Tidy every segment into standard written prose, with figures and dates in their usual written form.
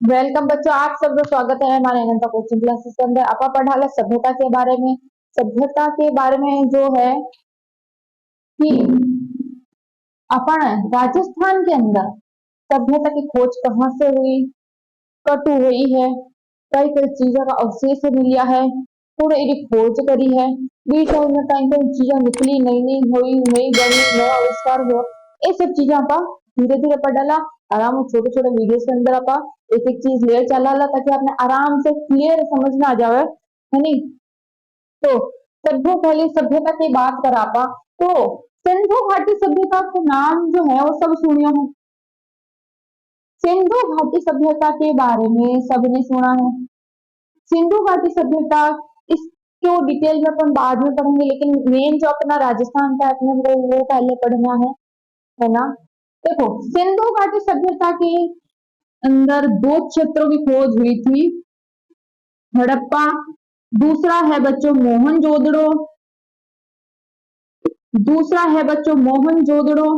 Welcome बच्चों, आप सबका स्वागत है हमारे अनंता कोचिंग क्लासेस के अंदर। आपा पढ़ा सभ्यता के बारे में। सभ्यता के बारे में जो है कि अपन राजस्थान के अंदर सभ्यता की खोज कहाँ से हुई, कब हुई है, कई कई चीजों का अवशेष मिला है, पूरे इसकी खोज करी है। बीच में कई कई चीजें निकली, नई नई हुई, नई बनी, नया आविष्कार हुआ। ये सब चीजें आपा धीरे धीरे पढ़ डाला। आराम छोटे छोटे वीडियो के अंदर आपा एक एक चीज ले चला ला ताकि आपने आराम से क्लियर समझ में आ जावे, है नहीं। तो सभ्य पहले सभ्यता की बात करा आपा तो सिंधु घाटी सभ्यता का नाम जो है वो सब सुनियो है। सिंधु घाटी सभ्यता के बारे में सबने सुना है। सिंधु घाटी सभ्यता इसको डिटेल में अपन बाद में पढ़ेंगे, लेकिन मेन जो अपना राजस्थान का अपने वो पहले पढ़ना है ना। देखो, सिंधु घाटी सभ्यता के अंदर दो क्षेत्रों की खोज हुई थी, हड़प्पा, दूसरा है बच्चों मोहनजोदड़ो। दूसरा है बच्चों मोहनजोदड़ो।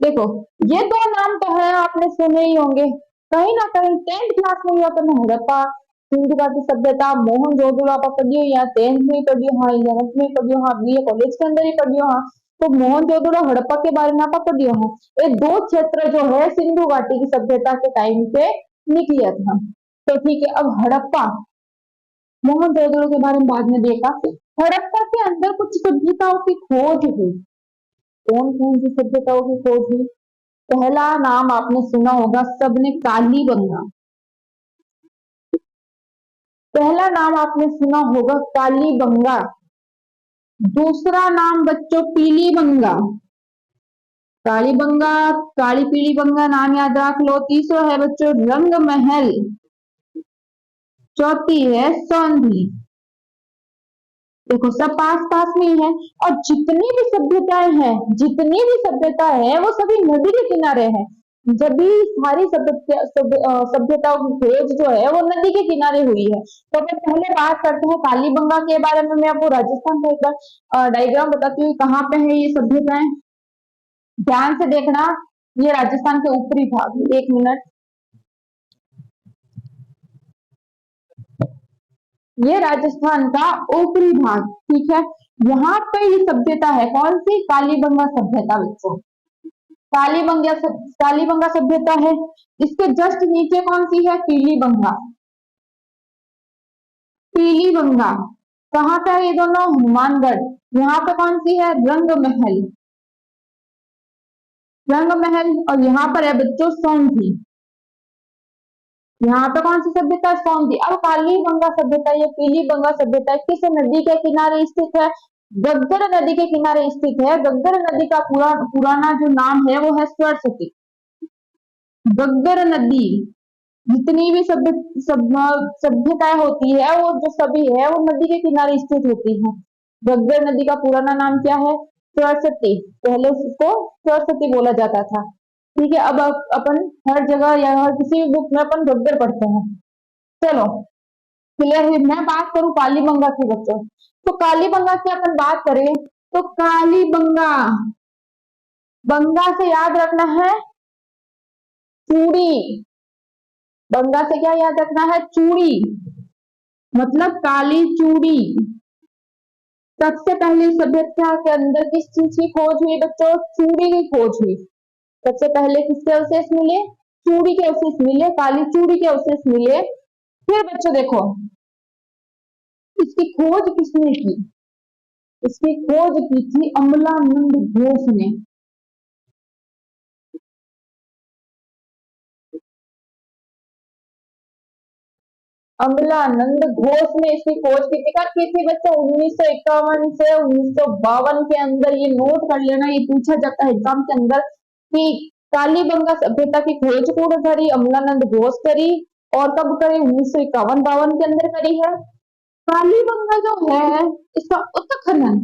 देखो, ये दो नाम तो है, आपने सुने ही होंगे कहीं ना कहीं 10th क्लास में, अपन हड़प्पा, सिंधु घाटी सभ्यता, मोहनजोदड़ो आप पढ़ी हो, या 10th में पढ़ी हो, हाँ 11th में पढ़ी हो, हाँ बीए कॉलेज के अंदर ही पढ़ी हो, हाँ। तो मोहनजोदड़ो हड़प्पा के बारे में आप पढ़ी हो। ये दो क्षेत्र जो है सिंधु घाटी की सभ्यता के टाइम पे निकले था। तो ठीक है, अब हड़प्पा मोहनजोदड़ो के बारे में बाद में देखा। हड़प्पा के अंदर कुछ सभ्यताओं की खोज हुई। कौन कौन सी सभ्यताओं की खोज हुई? पहला नाम आपने सुना होगा सबने, कालीबंगा। पहला नाम आपने सुना होगा कालीबंगा। दूसरा नाम बच्चों पीलीबंगा। कालीबंगा, काली पीली बंगा नाम याद रख लो। तीसरा है बच्चों रंग महल। चौथी है सौंधी। देखो, सब पास पास में ही है। और जितनी भी सभ्यताएं हैं, जितनी भी सभ्यता है वो सभी नदी के किनारे है। जब भी सारी सभ्यताओं की खोज जो है वो नदी के किनारे हुई है। तो मैं पहले बात करते हैं कालीबंगा के बारे में। मैं आपको राजस्थान का एक बार डायग्राम बताती हूँ कहाँ पे है ये सभ्यताएं। ध्यान से देखना, ये राजस्थान के ऊपरी भाग, एक मिनट। ये राजस्थान का ऊपरी भाग, ठीक है। यहाँ पे ये सभ्यता है, कौन सी? कालीबंगा सभ्यता बच्चों। कालीबंगा सभ्यता है। इसके जस्ट नीचे कौन सी है? पीलीबंगा। पीलीबंगा कहाँ पे है? ये दोनों हनुमानगढ़। यहाँ पे कौन सी है? रंग महल। रंग महल। और यहाँ पर है बच्चों सौंधी। यहाँ पे कौन सी सभ्यता? सौंधी। अब कालीबंगा सभ्यता या पीलीबंगा सभ्यता किस नदी के किनारे स्थित है? गग्गर नदी के किनारे स्थित है। गग्गर नदी का पुराना जो नाम है वो है सरस्वती। गग्गर नदी, जितनी भी सभ्यताएं होती है वो जो सभी है वो नदी के किनारे स्थित होती है। गग्गर नदी का पुराना नाम क्या है? सरस्वती। पहले उसको सरस्वती बोला जाता था, ठीक है। अब अपन हर जगह या हर किसी भी बुक में अपन गद्दर पढ़ते हैं। चलो क्लियर है। मैं बात करूं कालीबंगा की बच्चों, तो कालीबंगा की अपन बात करें तो कालीबंगा, बंगा से याद रखना है चूड़ी। बंगा से क्या याद रखना है? चूड़ी, मतलब काली चूड़ी। सबसे पहले सभ्यता के अंदर किस चीज की खोज हुई बच्चों? चूड़ी की खोज हुई। सबसे पहले किसके अवशेष मिले? चूड़ी के अवशेष मिले, काली चूड़ी के अवशेष मिले। फिर बच्चों देखो, इसकी खोज किसने की? इसकी खोज की थी अमलानंद घोष ने। अमलानंद घोष ने इसकी खोज की थी। कब की थी बच्चों? 1951 से 1952 के अंदर। ये नोट कर लेना, ये पूछा जाता है एग्जाम के अंदर कि कालीबंगा सभ्यता की खोज कौन करी? अमलानंद घोष करी। और कब करी? 1951-52 के अंदर करी है। कालीबंगा जो है इसका उत्खनन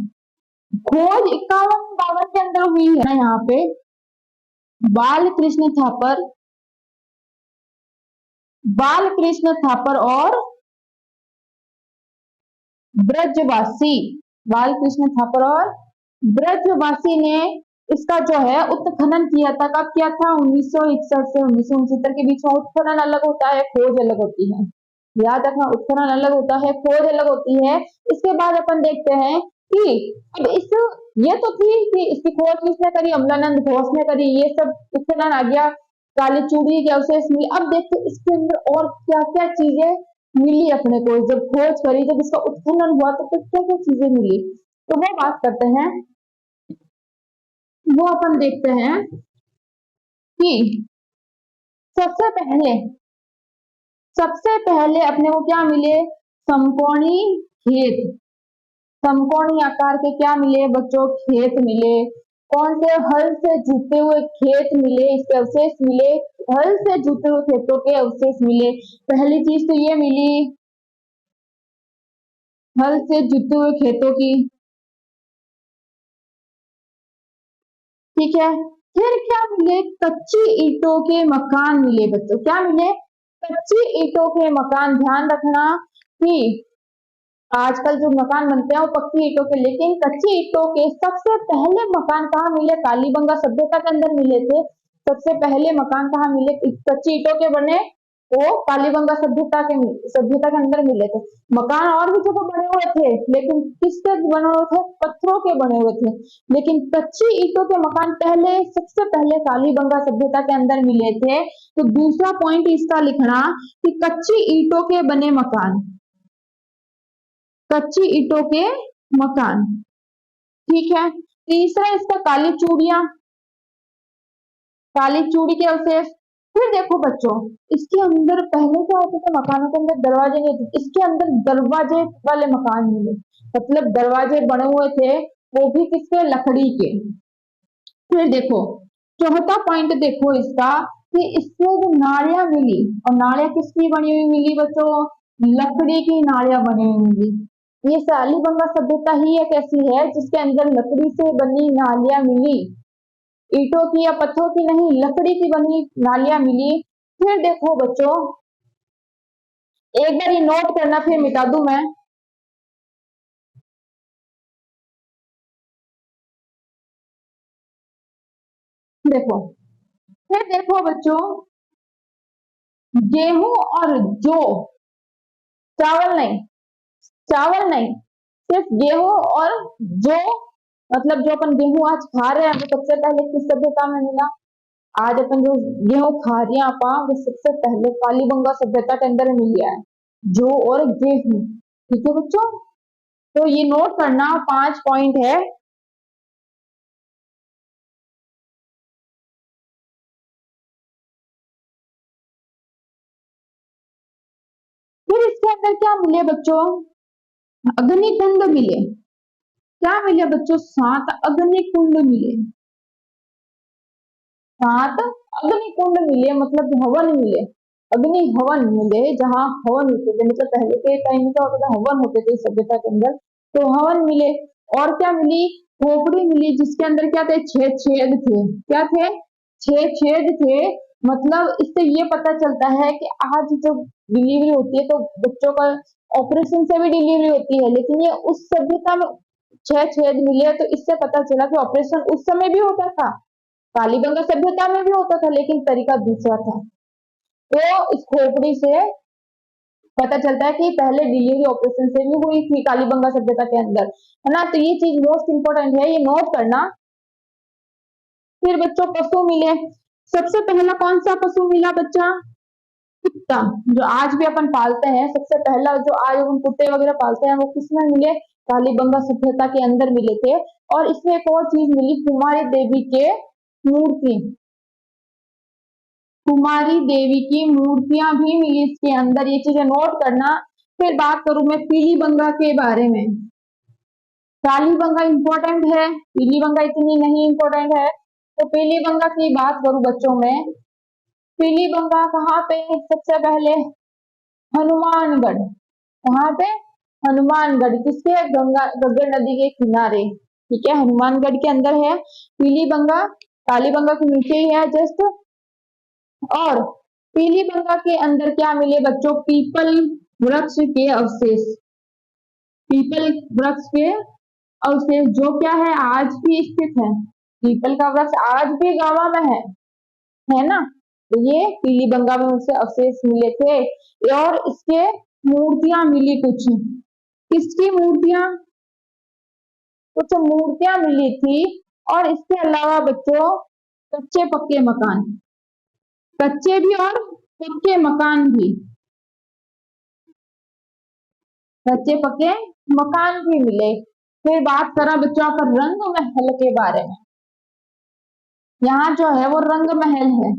खोज 51-52 के अंदर हुई है ना। यहाँ पे बालकृष्ण थापर, बालकृष्ण थापर और ब्रजवासी, बालकृष्ण थापर और ब्रजवासी ने इसका जो है उत्खनन किया था। कब किया था? 1961 से 1969 के बीच में। उत्खनन अलग होता है, खोज अलग होती है। याद रखना, उत्खनन अलग होता है, खोज अलग होती है। इसके बाद अपन देखते हैं कि अब इस ये तो थी कि इसकी खोज किसने करी? अमलानंद घोष ने करी। ये सब उत्खनन आ गया, काली चूड़ी के अवशेष मिले। अब देखते इसके अंदर और क्या क्या चीजें मिली अपने को। जब खोज करी, जब इसका उत्खनन हुआ तो क्या क्या चीजें मिली, तो वो बात करते हैं। वो अपन देखते हैं कि सबसे पहले अपने को क्या मिले? समकोणी खेत। समकोणी आकार के क्या मिले बच्चों? खेत मिले। कौन से? हल से जुते हुए खेत मिले, इसके अवशेष मिले। हल से जुते हुए खेतों के अवशेष मिले। पहली चीज तो ये मिली, हल से जुते हुए खेतों की, ठीक है। फिर क्या मिले? कच्ची ईंटों के मकान मिले बच्चों। क्या मिले? कच्ची ईंटों के मकान। ध्यान रखना कि आजकल जो मकान बनते हैं वो पक्की ईंटों के, लेकिन कच्ची ईंटों के सबसे पहले मकान कहाँ मिले? कालीबंगा सभ्यता के अंदर मिले थे। सबसे पहले मकान कहाँ मिले? कच्ची ईंटों के बने, वो कालीबंगा सभ्यता के अंदर मिले थे। मकान और भी जगह बने हुए थे, लेकिन किसके बने हुए थे? पत्थरों के बने हुए थे। लेकिन कच्ची ईंटों के मकान पहले, सबसे पहले कालीबंगा सभ्यता के अंदर मिले थे। तो दूसरा पॉइंट इसका लिखना कि कच्ची ईंटों के बने मकान, कच्ची ईंटों के मकान, ठीक है। तीसरा इसका काली चूड़ियां, काली चूड़ी के अवशेष। फिर देखो बच्चों, इसके अंदर पहले क्या होते थे? मकानों के अंदर दरवाजे नहीं थे, इसके अंदर दरवाजे वाले मकान मिले। मतलब दरवाजे बने हुए थे, वो भी किसके? लकड़ी के। फिर देखो चौथा पॉइंट देखो इसका कि इससे जो नालियां मिली, और नालियां किसकी बनी हुई मिली बच्चों? लकड़ी की नालियां बनी हुई मिली। ये कालीबंगा सभ्यता ही एक ऐसी है जिसके अंदर लकड़ी से बनी नालियां मिली। ईंटों की या पत्थरों की नहीं, लकड़ी की बनी नालियां मिली। फिर देखो बच्चों, एक बार ये नोट करना, फिर मिटा दूं मैं। देखो, फिर देखो बच्चों, गेहूं और जौ, चावल नहीं, चावल नहीं, सिर्फ गेहूं और जौ। मतलब जो अपन गेहूं आज खा रहे हैं, वो सबसे पहले किस सभ्यता में मिला? आज अपन जो गेहूं खा रहे हैं आपा, वो सबसे पहले कालीबंगा सभ्यता के अंदर मिल गया है, जौ और गेहूं। ठीक है बच्चों, तो ये नोट करना, 5 पॉइंट है। फिर इसके अंदर क्या मिले बच्चों? अग्निकुंड मिले। क्या मिले बच्चों? 7 अग्निकुंड मिले। 7 अग्निकुंड मिले, मतलब हवन मिले, अग्नि हवन मिले, जहां हवन होते थे। मतलब पहले के टाइम में क्या होता था? हवन होते थे सभ्यता के अंदर, तो हवन मिले। और क्या मिली? खोपड़ी मिली, जिसके अंदर क्या थे? 6 छेद थे। क्या थे? 6 छेद थे। मतलब इससे ये पता चलता है कि आज जब डिलीवरी होती है तो बच्चों का ऑपरेशन से भी डिलीवरी होती है, लेकिन ये उस सभ्यता में 6 छेद मिले, तो इससे पता चला कि ऑपरेशन उस समय भी होता था, कालीबंगा सभ्यता में भी होता था, लेकिन तरीका दूसरा था। तो इस खोपड़ी से पता चलता है कि पहले डिलीवरी ऑपरेशन से भी हुई थी कालीबंगा सभ्यता के अंदर, है ना। तो ये चीज मोस्ट इंपोर्टेंट है, ये नोट करना। फिर बच्चों पशु मिले। सबसे पहला कौन सा पशु मिला बच्चा? कुत्ता, जो आज भी अपन पालते हैं। सबसे पहला जो आज हम कुत्ते वगैरह पालते हैं, वो किसमें मिले? कालीबंगा सभ्यता के अंदर मिले थे। और इसमें एक और चीज मिली, कुमारी देवी के मूर्ति, कुमारी देवी की मूर्तियां भी मिली इसके अंदर, ये चीजें नोट करना। फिर बात करूं मैं पीलीबंगा के बारे में। कालीबंगा इंपॉर्टेंट है, पीलीबंगा इतनी नहीं इंपॉर्टेंट है। तो पीलीबंगा की बात करूं बच्चों में, पीलीबंगा कहाँ पे? सबसे पहले हनुमानगढ़। कहाँ पे? हनुमानगढ़। किसके? गंगा घग्गर नदी के किनारे, ठीक है, हनुमानगढ़ के अंदर है पीलीबंगा। कालीबंगा के नीचे ही है जस्ट। और पीलीबंगा के अंदर क्या मिले बच्चों? पीपल वृक्ष के अवशेष, पीपल वृक्ष के अवशेष, जो क्या है? आज भी स्थित है। पीपल का वृक्ष आज भी गांव में है ना। तो ये पीलीबंगा में उसे अवशेष मिले थे और इसके मूर्तियां मिली कुछ। किसकी मूर्तियां? कुछ मूर्तियां मिली थी। और इसके अलावा बच्चों कच्चे पक्के मकान, कच्चे भी और पक्के मकान भी, कच्चे पक्के मकान भी मिले। फिर बात करा बच्चों पर रंग महल के बारे में। यहाँ जो है वो रंग महल है,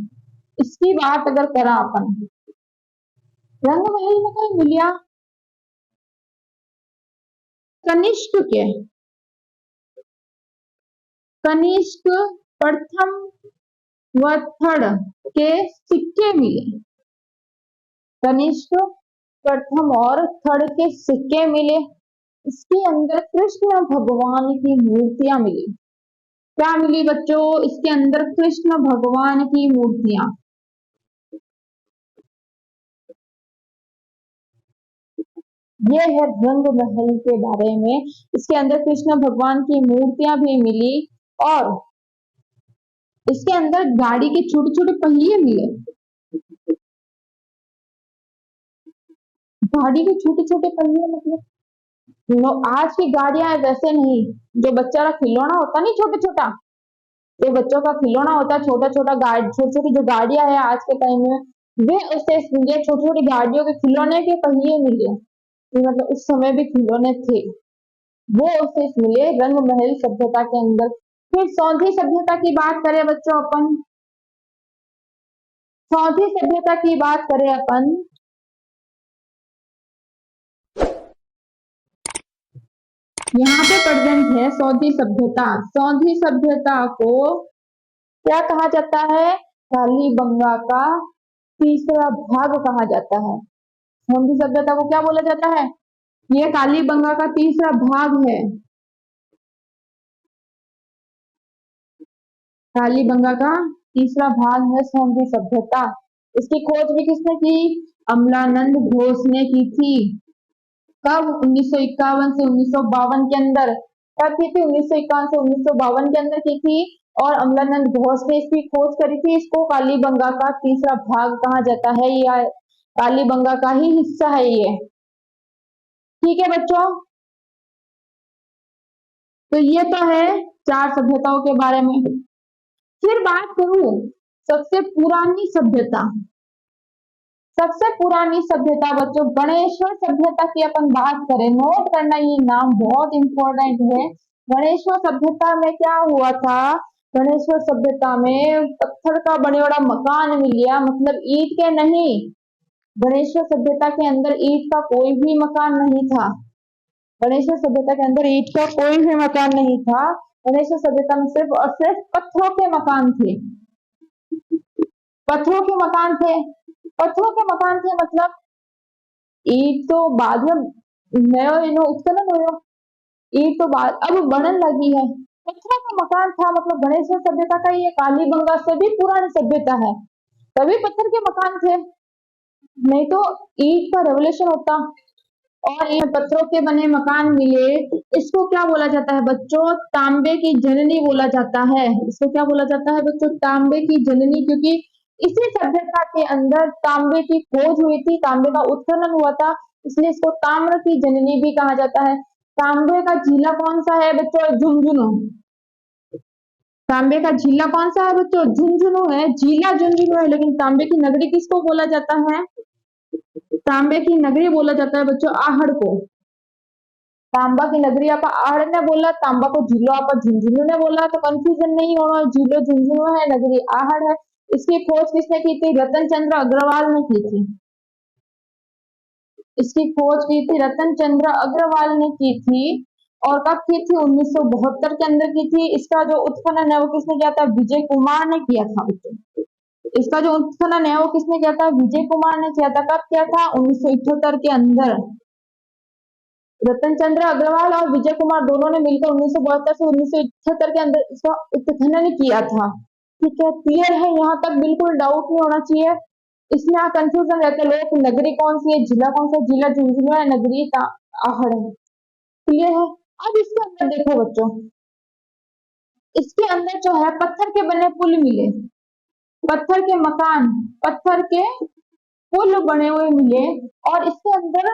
इसकी बात अगर करा अपन, रंग महल में कोई मिलिया कनिष्क के, कनिष्क प्रथम व थर्ड के सिक्के मिले। कनिष्क प्रथम और थर्ड के सिक्के मिले। इसके अंदर कृष्ण भगवान की मूर्तियां मिली। क्या मिली बच्चों? इसके अंदर कृष्ण भगवान की मूर्तियां। ये है रंग महल के बारे में। इसके अंदर कृष्ण भगवान की मूर्तियां भी मिली और इसके अंदर गाड़ी के छोटे छोटे पहिए मिले। गाड़ी के छोटे छोटे पहिए मतलब आज की गाड़ियां वैसे नहीं, जो बच्चा का खिलौना होता नहीं छोटा छोटा, जो बच्चों का खिलौना होता है छोटा छोटा गाड़ी, छोटी छोटी जो गाड़ियां है आज के टाइम में, वे उससे छोटी छोटी गाड़ियों के खिलौने के पहिए मिले। मतलब उस समय भी खिलौने थे, वो उसे मिले रंग महल सभ्यता के अंदर। फिर सौंधी सभ्यता की बात करें बच्चों अपन, सौंधी सभ्यता की बात करें अपन, यहाँ पे प्रेजेंट है सौंधी सभ्यता। सौंधी सभ्यता को क्या कहा जाता है? कालीबंगा का तीसरा भाग कहा जाता है। सौंधी सभ्यता को क्या बोला जाता है? ये कालीबंगा का तीसरा भाग है। कालीबंगा का तीसरा भाग है सौंधी सभ्यता। इसकी खोज भी किसने की? अमलानंद घोष ने की थी। कब? 1951 से 1952 के अंदर। कब की थी? 1951 से 1952 के अंदर की थी। और अमलानंद घोष ने इसकी खोज करी थी। इसको कालीबंगा का तीसरा भाग कहा जाता है, या कालीबंगा का ही हिस्सा है ये। ठीक है बच्चों, तो ये तो है चार सभ्यताओं के बारे में। फिर बात करूं सबसे पुरानी सभ्यता, सबसे पुरानी सभ्यता बच्चों गणेश्वर सभ्यता की अपन बात करें, नोट करना ये नाम बहुत इंपॉर्टेंट है। गणेश्वर सभ्यता में क्या हुआ था? गणेश्वर सभ्यता में पत्थर का बने बड़ा मकान मिल गया, मतलब ईंट के नहीं। गणेश्वर सभ्यता के अंदर ईंट का कोई भी मकान नहीं था। गणेश्वर सभ्यता के अंदर ईंट का कोई भी मकान नहीं था। गणेश्वर सभ्यता में सिर्फ और सिर्फ पत्थरों के मकान थे। पत्थरों के मकान थे, पत्थरों के मकान थे, मतलब ईंट तो बाद में नयो इनो उत्खनन हुयो, ईंट तो बाद अब बनने लगी है। पत्थरों का मकान था, मतलब गणेश्वर सभ्यता का ये कालीबंगा से भी पुरानी सभ्यता है। तभी पत्थर के मकान थे, नहीं तो ईंट का रेवोल्यूशन होता। और ये पत्थरों के बने मकान मिले। इसको क्या बोला जाता है बच्चों? तांबे की जननी बोला जाता है। इसको क्या बोला जाता है बच्चों? तांबे की जननी, क्योंकि इसी सभ्यता के अंदर तांबे की खोज हुई थी, तांबे का उत्खनन हुआ था, इसलिए इसको ताम्र की जननी भी कहा जाता है। तांबे का जिला कौन सा है बच्चों? झुंझुनू। तांबे का जिला कौन सा है बच्चों? झुंझुनू है। जिला झुंझुनू है, लेकिन तांबे की नगरी किसको बोला जाता है? तांबे की नगरी बोला जाता है बच्चों आहड़ को। तांबा की नगरी आप आहड़ ने बोला, तांबा को जिलो आप झुंझुनू ने बोला, तो कंफ्यूजन नहीं होना, जिलो झुंझुनू है, नगरी आहड़ है। इसकी खोज किसने की थी? रतन चंद्र अग्रवाल ने की थी। इसकी खोज की थी रतन चंद्र अग्रवाल ने की थी। और कब की थी? 1972 के अंदर की थी। इसका जो उत्खनन है वो किसने किया था? विजय कुमार ने किया था बच्चों। इसका जो उत्खनन है वो किसने किया था? विजय कुमार ने किया था। कब किया था? 1978 के अंदर। रतन चंद्र अग्रवाल और विजय कुमार दोनों ने मिलकर 1972 से 1978 के अंदर इसका उत्खनन किया था। ठीक है, क्लियर है? यहाँ तक बिल्कुल डाउट नहीं होना चाहिए। इसमें कंफ्यूजन रहता है लोग, नगरी कौन सी है, जिला कौन सा? जिला झुंझुनू है, नगरी आहड़ है। क्लियर है? अब इसके अंदर देखो बच्चों, इसके अंदर जो है पत्थर के बने पुल मिले, पत्थर के मकान, पत्थर के पुल बने हुए मिले। और इसके अंदर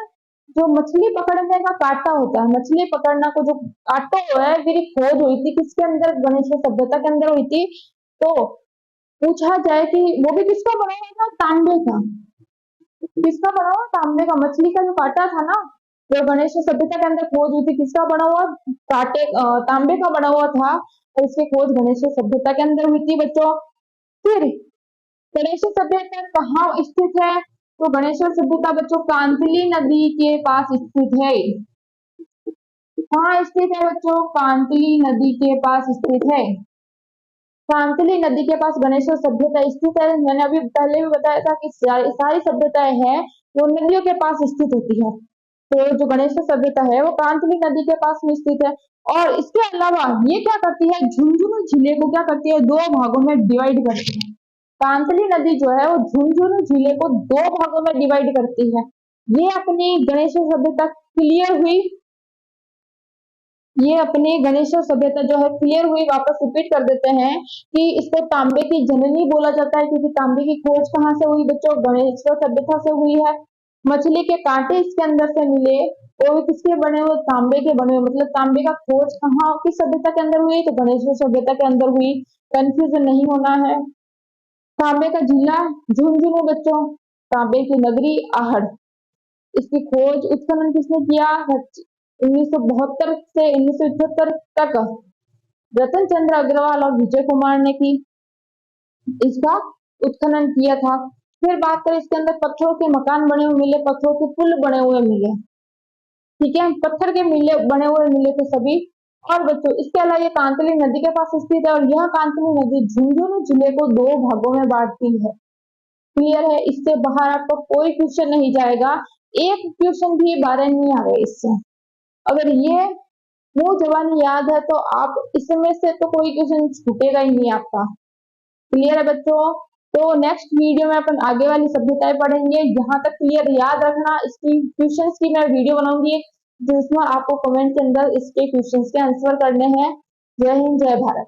जो मछली पकड़ने का कांटा होता है, मछली पकड़ना को जो कांटा हुआ है, मेरी खोज हुई थी किसके अंदर, गणेश सभ्यता के अंदर हुई थी। तो पूछा जाए कि वो भी किसका बना हुआ था, तांबे का। किसका बना हुआ, तांबे का। मछली का जो कांटा था ना, जो गणेश सभ्यता के अंदर खोज हुई थी, किसका बना हुआ, कांटे तांबे का बना हुआ था। और इसकी खोज गणेश सभ्यता के अंदर हुई थी बच्चों। फिर गणेश सभ्यता कहाँ स्थित है, तो गणेश सभ्यता बच्चों कांतली नदी के पास स्थित है। कहाँ स्थित है बच्चों, कांतली नदी के पास स्थित है। कांतली नदी के पास गणेश सभ्यता स्थित है। मैंने अभी पहले भी बताया था कि सारी सभ्यताएं हैं वो नदियों के पास स्थित होती है। तो जो गणेश सभ्यता है वो कांतली नदी के पास में स्थित है। और इसके अलावा ये क्या करती है, झुंझुनू जिले को क्या करती है, दो भागों में डिवाइड करती है। कांतली नदी जो है वो झुंझुनू जिले को दो भागों में डिवाइड करती है। ये अपनी गणेश सभ्यता क्लियर हुई, ये अपनी गणेश सभ्यता जो है क्लियर हुई। वापस रिपीट कर देते हैं कि इसको तांबे की जननी बोला जाता है, क्योंकि तांबे की खोज कहाँ से हुई बच्चों, गणेश सभ्यता से हुई है। मछली के कांटे इसके अंदर से मिले, वो भी किसके बने हुए, तांबे के बने हुए। मतलब तांबे का खोज कहाँ की सभ्यता के अंदर हुई, तो गणेश सभ्यता के अंदर हुई। कंफ्यूजन नहीं होना है। तांबे का जिला झुंझुनू बच्चों, तांबे की नगरी आहड़। इसकी खोज उत्खनन किसने किया, 1972 से 1978 तक रतन चंद्र अग्रवाल और विजय कुमार ने की, इसका उत्खनन किया था। फिर बात करें इसके अंदर पत्थरों के मकान बने हुए मिले, पत्थरों के पुल बने हुए मिले। ठीक है, पत्थर के मिले बने हुए मिले थे सभी। और बच्चों इसके अलावा ये कांतली नदी के पास स्थित है, और यह कांतली नदी झुंझुनू जिले को दो भागों में बांटती है। क्लियर है, इससे बाहर आपका कोई क्वेश्चन नहीं जाएगा, एक क्वेश्चन भी बाहर नहीं आ गए इससे। अगर ये मुंह जबानी याद है तो आप इसमें से तो कोई क्वेश्चन छूटेगा ही नहीं आपका। क्लियर है बच्चों, तो नेक्स्ट वीडियो में अपन आगे वाली सभ्यताएं पढ़ेंगे। यहाँ तक क्लियर याद रखना, इसकी क्वेश्चंस की मैं वीडियो बनाऊंगी जिसमें आपको कमेंट के अंदर इसके क्वेश्चंस के आंसर करने हैं। जय हिंद, जय भारत।